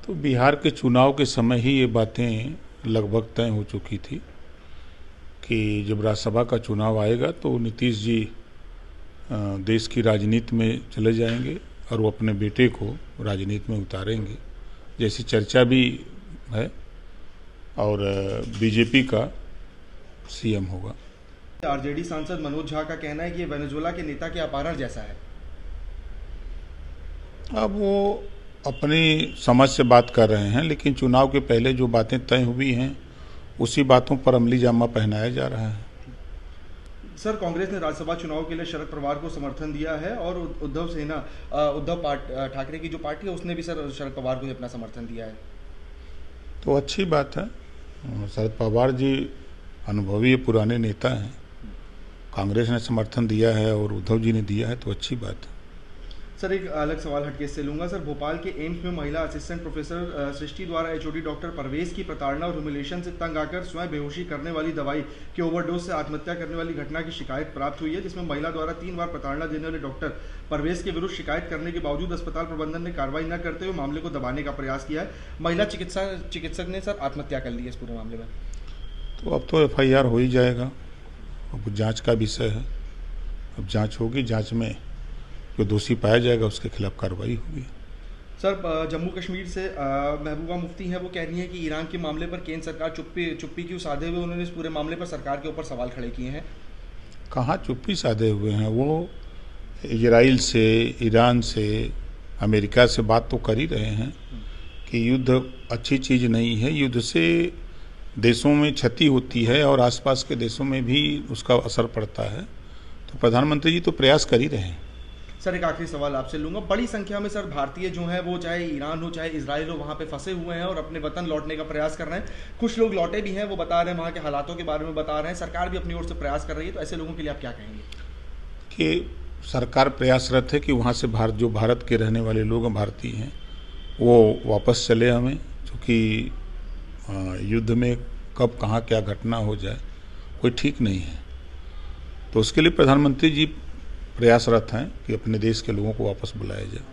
तो बिहार के चुनाव के समय ही ये बातें लगभग तय हो चुकी थी कि जब राज्यसभा का चुनाव आएगा तो नीतीश जी देश की राजनीति में चले जाएंगे और वो अपने बेटे को राजनीति में उतारेंगे, जैसी चर्चा भी है, और बीजेपी का सीएम होगा। आरजेडी सांसद मनोज झा का कहना है कि ये वेनेजुएला के नेता के अपहरण जैसा है। अब वो अपनी समझ से बात कर रहे हैं, लेकिन चुनाव के पहले जो बातें तय हुई हैं उसी बातों पर अमली जामा पहनाया जा रहा है। सर, कांग्रेस ने राज्यसभा चुनाव के लिए शरद पवार को समर्थन दिया है और उद्धव ठाकरे की जो पार्टी है उसने भी सर शरद पवार को अपना समर्थन दिया है। तो अच्छी बात है। शरद पवार जी अनुभवी पुराने नेता हैं, कांग्रेस ने समर्थन दिया है और उद्धव जी ने दिया है, तो अच्छी बात है। सर, एक अलग सवाल हटके से लूंगा। सर, भोपाल के एम्स में महिला असिस्टेंट प्रोफेसर सृष्टि द्वारा एचओडी डॉक्टर परवेज की प्रताड़ना और ह्यूमिलेशन से तंग आकर स्वयं बेहोशी करने वाली दवाई के ओवरडोज से आत्महत्या करने वाली घटना की शिकायत प्राप्त हुई है, जिसमें महिला द्वारा 3 बार प्रताड़ना देने वाले डॉक्टर परवेज के विरुद्ध शिकायत करने के बावजूद अस्पताल प्रबंधन ने कार्रवाई न करते हुए मामले को दबाने का प्रयास किया है। महिला चिकित्सक ने सर आत्महत्या कर ली है इस पूरे मामले में। तो अब तो एफआईआर हो ही जाएगा, अब जांच का विषय है। अब जांच होगी, जांच में जो दोषी पाया जाएगा उसके खिलाफ कार्रवाई होगी। सर, जम्मू कश्मीर से महबूबा मुफ्ती हैं, वो कह रही हैं कि ईरान के मामले पर केंद्र सरकार चुप्पी क्यों साधे हुए। उन्होंने इस पूरे मामले पर सरकार के ऊपर सवाल खड़े किए हैं। कहाँ चुप्पी साधे हुए हैं, वो इजराइल से, ईरान से, अमेरिका से बात तो कर ही रहे हैं कि युद्ध अच्छी चीज़ नहीं है, युद्ध से देशों में क्षति होती है और आसपास के देशों में भी उसका असर पड़ता है। तो प्रधानमंत्री जी तो प्रयास कर ही रहे हैं। सर, एक आखिरी सवाल आपसे लूंगा। बड़ी संख्या में सर भारतीय जो हैं वो चाहे ईरान हो चाहे इजराइल हो वहाँ पे फंसे हुए हैं और अपने वतन लौटने का प्रयास कर रहे हैं। कुछ लोग लौटे भी हैं, वो बता रहे हैं वहाँ के हालातों के बारे में बता रहे हैं, सरकार भी अपनी ओर से प्रयास कर रही है। तो ऐसे लोगों के लिए आप क्या कहेंगे? कि सरकार प्रयासरत है कि वहाँ से जो भारत के रहने वाले लोग भारतीय हैं वो वापस चले हमें, क्योंकि युद्ध में कब कहाँ क्या घटना हो जाए कोई ठीक नहीं है। तो उसके लिए प्रधानमंत्री जी प्रयासरत हैं कि अपने देश के लोगों को वापस बुलाया जाए।